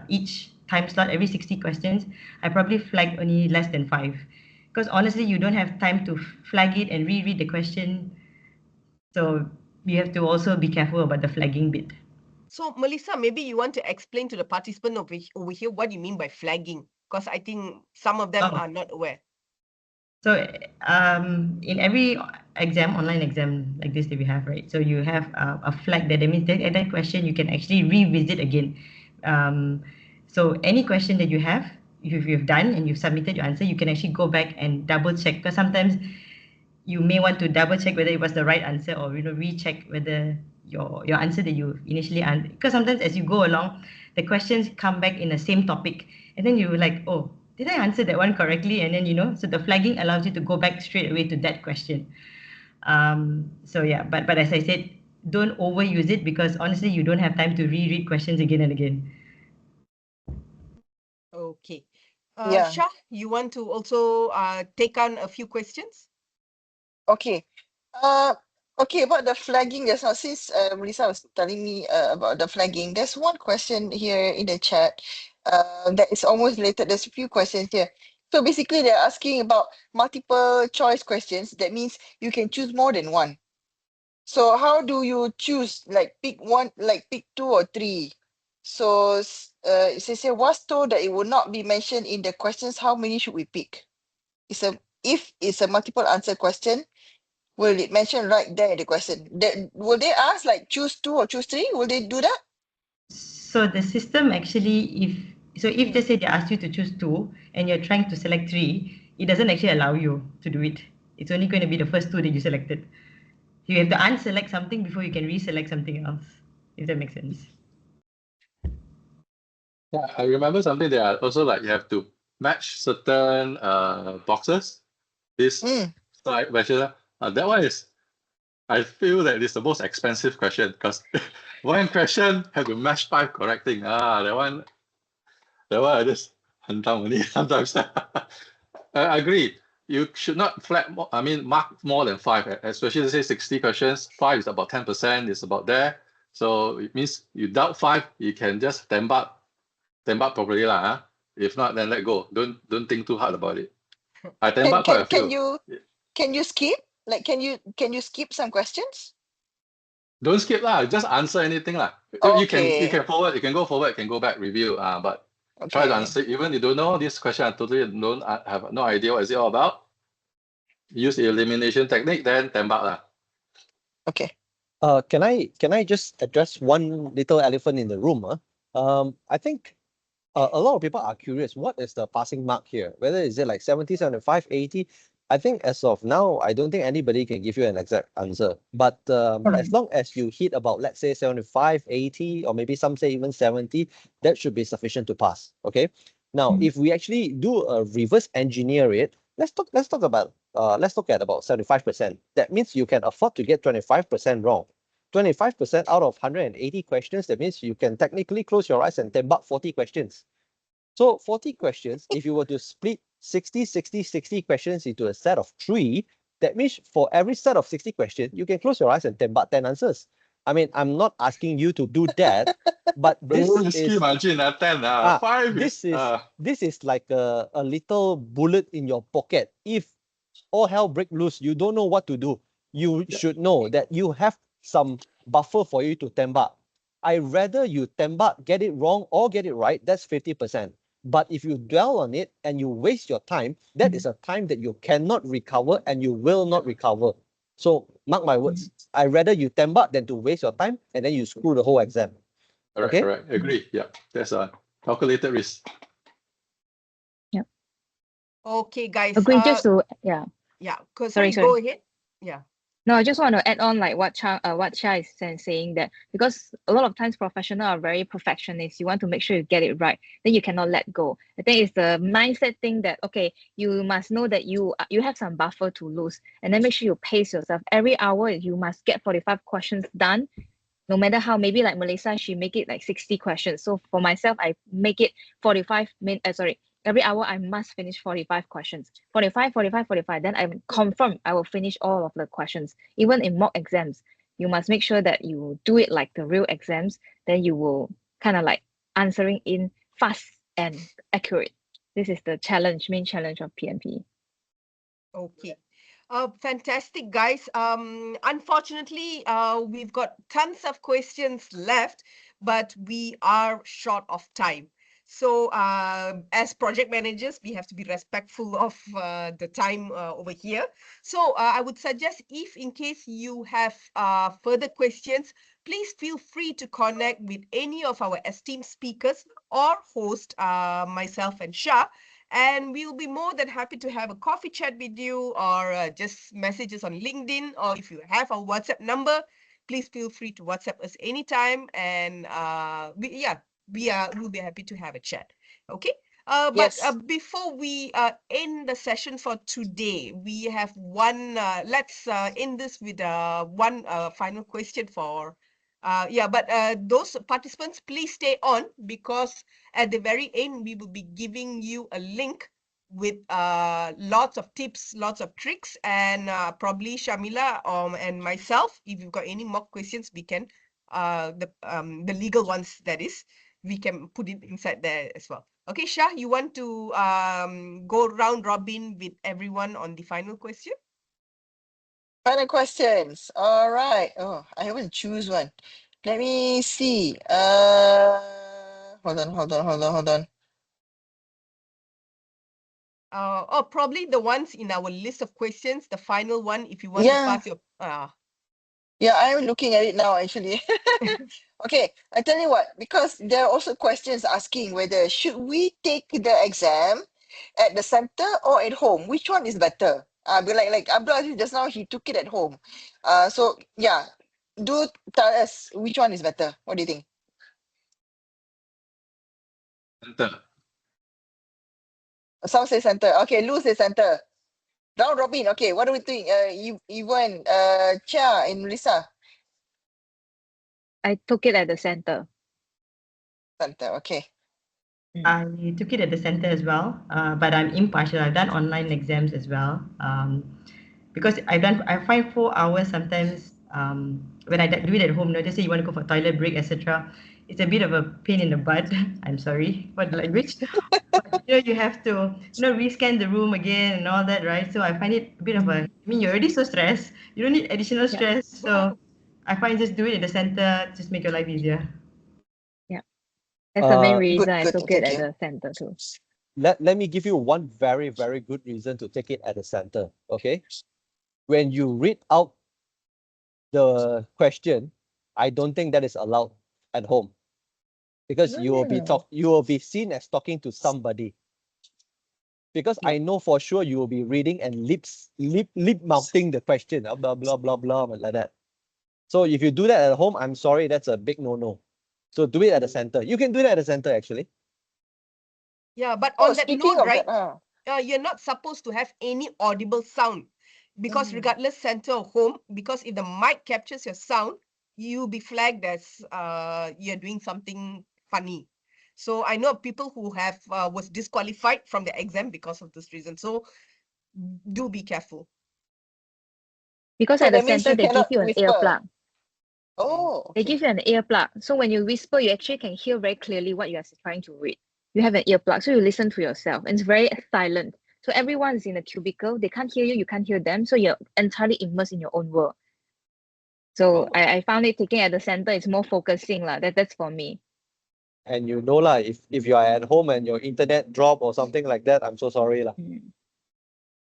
each time slot, every 60 questions, I probably flagged only less than 5. Because honestly, you don't have time to flag it and reread the question. So you have to also be careful about the flagging bit. So Melissa, maybe you want to explain to the participant over here what you mean by flagging, because I think some of them are not aware. So in every exam, online exam like this that we have, right? So you have a flag that means that question you can actually revisit again. So any question that you have, if you've done and you've submitted your answer, you can actually go back and double check, because sometimes you may want to double check whether it was the right answer, or recheck whether your answer that you initially answered, because sometimes as you go along the questions come back in the same topic, and then you're like, oh, did I answer that one correctly? And then so the flagging allows you to go back straight away to that question. So yeah, but as I said, don't overuse it, because honestly you don't have time to reread questions again and again. Okay. Yeah. Shah, you want to also take on a few questions? Okay. Okay, about the flagging just now, since Melissa was telling me about the flagging, there's one question here in the chat that is almost related. There's a few questions here. So basically, they're asking about multiple choice questions. That means you can choose more than one. So how do you choose, like pick one, like pick 2 or 3? So it says here, was told that it will not be mentioned in the questions. How many should we pick? If it's a multiple answer question, will it mention right there in the question? Will they ask like choose 2 or choose 3? Will they do that? So the system actually, if they say they ask you to choose 2 and you're trying to select 3, it doesn't actually allow you to do it. It's only going to be the first 2 that you selected. You have to unselect something before you can reselect something else, if that makes sense. Yeah, I remember something that are also like you have to match certain boxes. This slide measure, that one is, I feel that it's the most expensive question, because one question have to match 5 correct thing. That one I just hunt down only sometimes. I agree. You should not mark more than 5, especially say 60 questions. 5 is about 10%, it's about there. So it means you doubt 5, you can just tembak properly lah. If not, then let go. Don't think too hard about it. I tembak quite a few. Can you skip? Like can you skip some questions? Don't skip lah. Just answer anything lah. You can forward. You can go forward. You can go back, review. But try to answer. Even you don't know this question, I totally don't have no idea what is it all about. Use the elimination technique. Then tembak lah. Okay. Can I just address one little elephant in the room? I think a lot of people are curious, what is the passing mark here? Whether is it like 70, 75, 80? I think as of now, I don't think anybody can give you an exact answer. But as long as you hit about, let's say 75, 80, or maybe some say even 70, that should be sufficient to pass. Okay. Now, if we actually do a reverse engineer it, let's look at about 75%. That means you can afford to get 25% wrong. 25% out of 180 questions, that means you can technically close your eyes and tembak 40 questions. So 40 questions, if you were to split 60, 60, 60 questions into a set of 3, that means for every set of 60 questions, you can close your eyes and tembak 10 answers. I mean, I'm not asking you to do that, but this is this is like a little bullet in your pocket. If all hell break loose, you don't know what to do, you should know that you have some buffer for you to tembak. I rather you tembak, get it wrong or get it right, that's 50%. But if you dwell on it and you waste your time, that is a time that you cannot recover and you will not recover. So mark my words, I rather you tembak than to waste your time and then you screw the whole exam. Correct, correct. Agree. Yeah, that's a calculated risk. Yep. Okay, guys. Agree. Just to yeah. Sorry, go ahead. Yeah. No, I just want to add on like what Shah is saying, that because a lot of times professionals are very perfectionist. You want to make sure you get it right, then you cannot let go. I think it's the mindset thing that, okay, you must know that you have some buffer to lose, and then make sure you pace yourself. Every hour you must get 45 questions done. No matter how, maybe like Melissa, she make it like 60 questions. So for myself, I make it 45 minutes. Every hour I must finish 45 questions. 45. Then I'm confirmed I will finish all of the questions. Even in mock exams, you must make sure that you do it like the real exams. Then you will kind of like answering in fast and accurate. This is the challenge, main challenge of PMP. Okay. Fantastic, guys. Unfortunately, we've got tons of questions left, but we are short of time. So, as project managers, we have to be respectful of the time over here. So, I would suggest if in case you have further questions, please feel free to connect with any of our esteemed speakers or host, myself and Shah, and we'll be more than happy to have a coffee chat with you, or just messages on LinkedIn, or if you have our WhatsApp number, please feel free to WhatsApp us anytime. And we'll be happy to have a chat. Okay. But Yes. before we end the session for today, we have one. Let's end this with one final question for. But those participants, please stay on, because at the very end, we will be giving you a link with lots of tips, lots of tricks, and probably Shamila and myself, if you've got any more questions, we can, the legal ones, that is, we can put it inside there as well. Okay, Shah, you want to go round robin with everyone on the final question? Final questions. All right. Oh, I haven't choose one. Let me see. Hold on. Or probably the ones in our list of questions, the final one, if you want to Yeah. pass your Yeah, I'm looking at it now actually. Okay, I tell you what, because there are also questions asking whether should we take the exam at the center or at home? Which one is better? But like Abdul just now, he took it at home. So yeah, do tell us which one is better. What do you think? Center. Some say center. Okay, Lou say center. Round Robin. Okay, what do we think? Evan, Chia, and Lisa. I took it at the center. Center. Okay. I took it at the center as well, but I'm impartial. I've done online exams as well, because I find 4 hours sometimes, when I do it at home. Just say you want to go for toilet break, etc. It's a bit of a pain in the butt. I'm sorry for the language, but you have to rescan the room again and all that, right? So I find it a bit of a. I mean, you're already so stressed. You don't need additional Yeah. stress. So I find just do it at the center, just make your life easier. That's the main Uh, reason I Good. took it Thank at you. the center too. let me give you one very, very good reason to take it at the center. Okay. When you read out the question, I don't think that is allowed at home, because you will be seen as talking to somebody. Because I know for sure you will be reading and lip mouthing the question, blah blah blah blah like that. So if you do that at home, I'm sorry, that's a big no-no. So do it at the center. You can do that at the center actually. Yeah, but Oh, on that speaking note, of right, that, you're not supposed to have any audible sound, because regardless center or home, because if the mic captures your sound, you'll be flagged as you're doing something funny. So I know people who have was disqualified from the exam because of this reason. So do be careful. Because so at the that means center, you they give cannot you an whisper. earplug. Oh, They okay. give you an earplug. So when you whisper, you actually can hear very clearly what you are trying to read. You have an earplug, so you listen to yourself. And it's very silent. So everyone's in a cubicle. They can't hear you, you can't hear them. So you're entirely immersed in your own world. So I found it taking at the center is more focusing. That's for me. And if you are at home and your internet drop or something like that, I'm so sorry.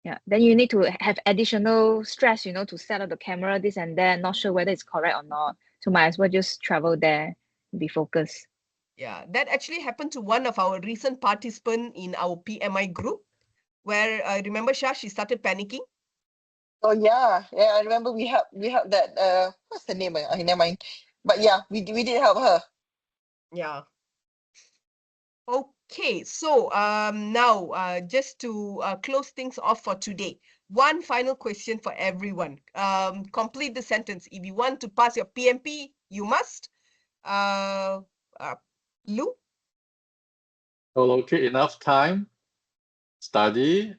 Yeah. Then you need to have additional stress, to set up the camera, this and that, not sure whether it's correct or not. So might as well just travel there, be focused. Yeah, that actually happened to one of our recent participant in our PMI group, where remember Shah, she started panicking. Oh yeah, I remember we helped that what's the name? Never mind. But yeah, we did help her. Yeah. Okay, so now just to close things off for today, one final question for everyone. Complete the sentence. If you want to pass your PMP, you must. Uh, Lou? Allocate enough time, study,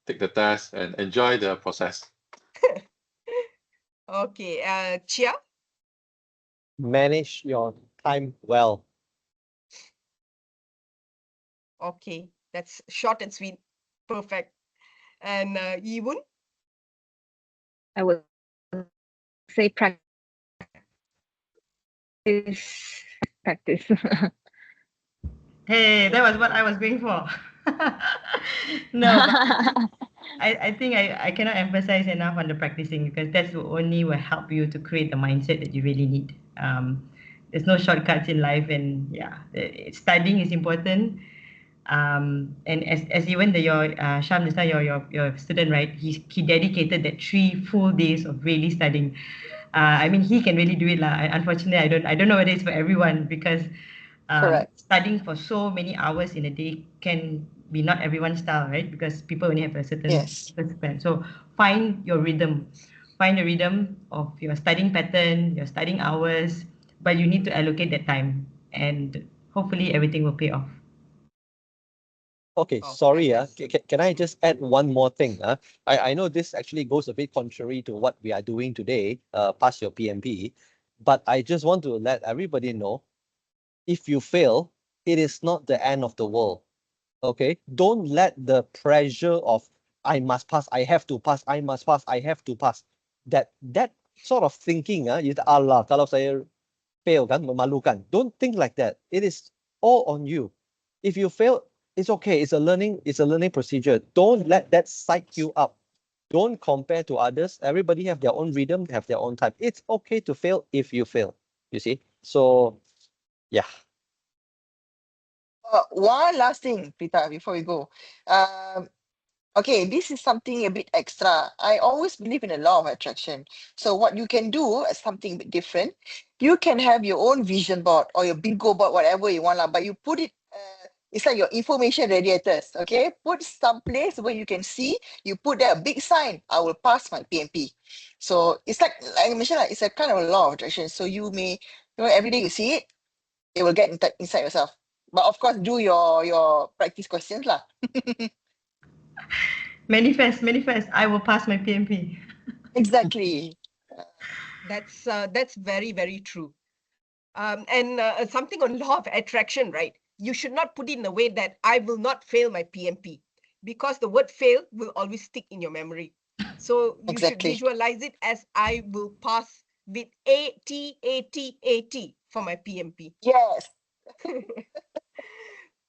take the test, and enjoy the process. Okay, Chia? Manage your time well. Okay, that's short and sweet. Perfect. And Yewon? I would say practice. Hey, that was what I was going for. No, but I think I cannot emphasize enough on the practicing, because that's what only will help you to create the mindset that you really need. There's no shortcuts in life, and yeah, studying is important. And as even your Sham just now, your student, right? He dedicated that 3 full days of really studying. I mean, he can really do it, lah. Unfortunately, I don't know whether it's for everyone, because Correct. studying for so many hours in a day can be not everyone's style, right? Because people only have a certain Yes. span. So find your rhythm. Find the rhythm of your studying pattern, your studying hours, but you need to allocate that time, and hopefully everything will pay off. Okay, Oh, sorry. fantastic. Can I just add one more thing? I know this actually goes a bit contrary to what we are doing today, pass your PMP, but I just want to let everybody know, if you fail, it is not the end of the world. Okay? Don't let the pressure of I must pass, I have to pass, I must pass, I have to pass. That sort of thinking, Allah, kalau saya fail kan, memalukan. Don't think like that. It is all on you. If you fail, it's okay. It's a learning procedure. Don't let that psych you up. Don't compare to others. Everybody have their own rhythm, have their own time. It's okay to fail if you fail. You see? So yeah. One last thing, Prita, before we go. Okay, this is something a bit extra. I always believe in the law of attraction. So what you can do is something a bit different. You can have your own vision board or your bingo board, whatever you want, lah, but you put it, it's like your information radiators, okay? Put some place where you can see, you put there a big sign, I will pass my PMP. So it's like I mentioned, like, it's a kind of a law of attraction. So you may, every day you see it, it will get inside yourself. But of course, do your practice questions lah. Manifest. I will pass my PMP. Exactly. That's very, very true. And something on law of attraction, right? You should not put it in a way that I will not fail my PMP, because the word fail will always stick in your memory. So you should Exactly. visualize it as I will pass with AT for my PMP. Yes.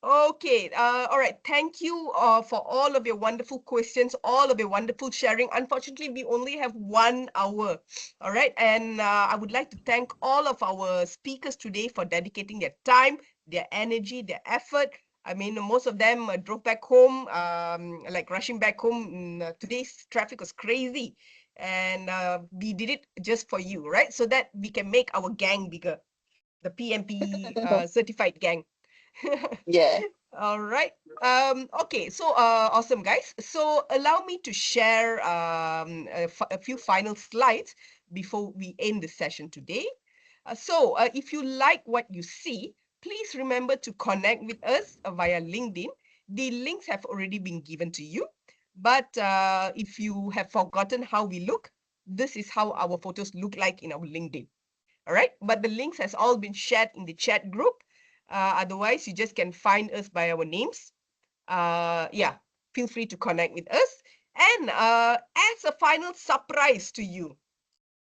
Okay, all right. Thank you for all of your wonderful questions, all of your wonderful sharing. Unfortunately, we only have 1 hour. All right. And I would like to thank all of our speakers today for dedicating their time, their energy, their effort. I mean, most of them drove back home, like rushing back home. Today's traffic was crazy. And we did it just for you, right? So that we can make our gang bigger, the PMP certified gang. Yeah. All right. Okay, so awesome, guys. So allow me to share a few final slides before we end the session today. If you like what you see, please remember to connect with us via LinkedIn. The links have already been given to you. But if you have forgotten how we look, this is how our photos look like in our LinkedIn. All right, but the links has all been shared in the chat group. Otherwise, you just can find us by our names. Yeah, feel free to connect with us. And as a final surprise to you,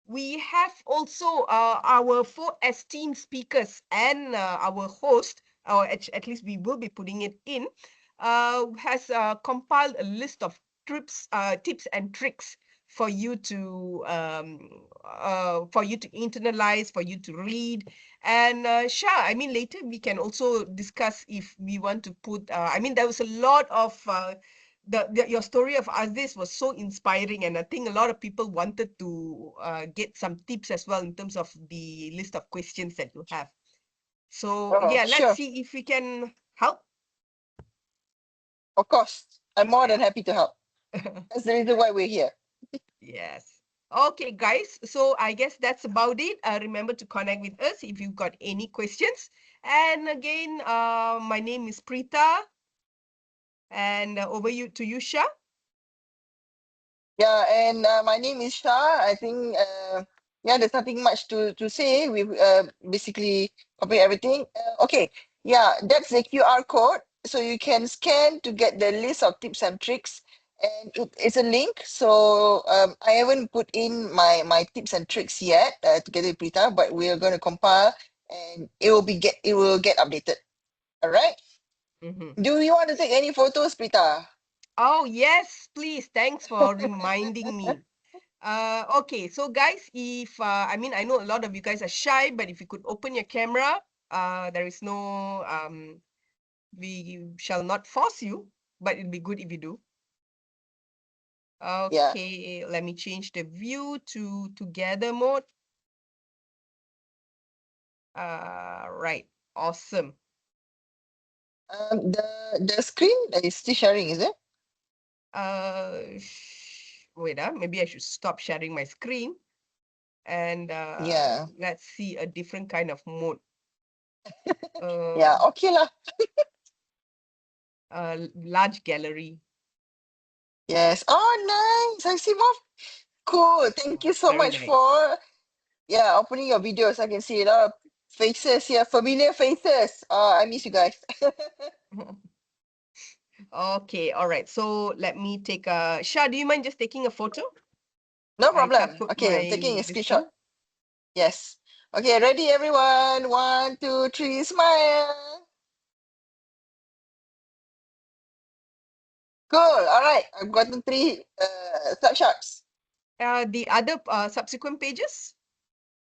we have also our 4 esteemed speakers and our host, or at least we will be putting it in, has compiled a list of tips and tricks for you to internalize, for you to read. And Shah, I mean, later we can also discuss if we want to put. I mean, there was a lot of. Your story of Aziz was so inspiring, and I think a lot of people wanted to get some tips as well in terms of the list of questions that you have. So Oh, yeah, let's sure. see if we can help. Of course. I'm more than Yeah. happy to help. That's the reason why we're here. Yes. Okay, guys. So I guess that's about it. Remember to connect with us if you've got any questions. And again, my name is Preeta. And over to you, Shah. Yeah, and my name is Shah. I think yeah, there's nothing much to say. We've basically covered everything. Okay, yeah, that's the QR code. so you can scan to get the list of tips and tricks. And it's a link, so I haven't put in my tips and tricks yet together with Prita, but we are going to compile and it will get updated. All right. Mm-hmm. Do you want to take any photos, Prita? Oh, yes, please. Thanks for reminding me. Okay, so guys, if I mean, I know a lot of you guys are shy, but if you could open your camera, there is no we shall not force you, but it'd be good if you do. Yeah. Okay, let me change the view to together mode. Right, awesome. The screen is still sharing, is it? Wait, maybe I should stop sharing my screen and Yeah. let's see a different kind of mode. Yeah. Okay lah. Large gallery. Yes. Oh, nice. I see more. Cool. Thank you so Very much nice. for opening your videos. I can see a lot of faces here, familiar faces. I miss you guys. Okay, all right. So let me take a Shah, do you mind just taking a photo? No I can't problem. put Okay, my I'm taking a this screenshot. thing. Yes. Okay, ready everyone? 1, 2, 3, smile. Cool. All right. I've gotten 3 snapshots. The other subsequent pages?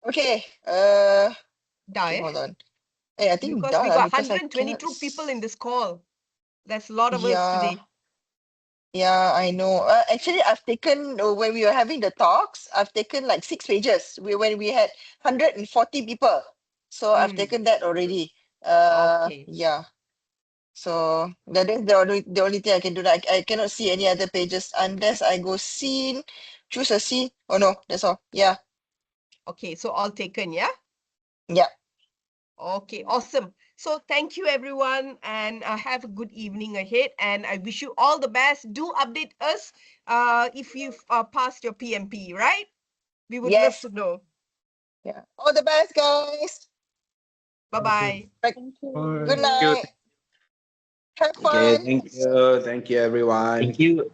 Okay. Die, Hold on. Hey, I think because we done got because I 122 people in this call. That's a lot of us Yeah. today. Yeah, I know. Actually, I've taken when we were having the talks, I've taken like 6 pages. When we had 140 people, so I've taken that already. Okay. Yeah. So that is the only thing I can do. I cannot see any other pages unless I go scene, choose a scene. Oh no, that's all. Yeah. Okay, so all taken, yeah? Yeah. Okay, awesome. So thank you everyone and have a good evening ahead and I wish you all the best. Do update us if you've passed your PMP, right? We would love Yes. to know. Yeah. All the best, guys. Bye-bye. Right. Thank you. Good Bye. night. Have Okay, fun. thank you everyone. Thank you.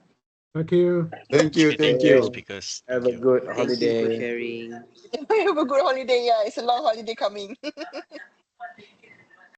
Thank you. Thank you, Appreciate thank all the you. Okay, speakers. have Thank a you. good Thank you for holiday. sharing. Have a good holiday. Yeah, it's a long holiday coming.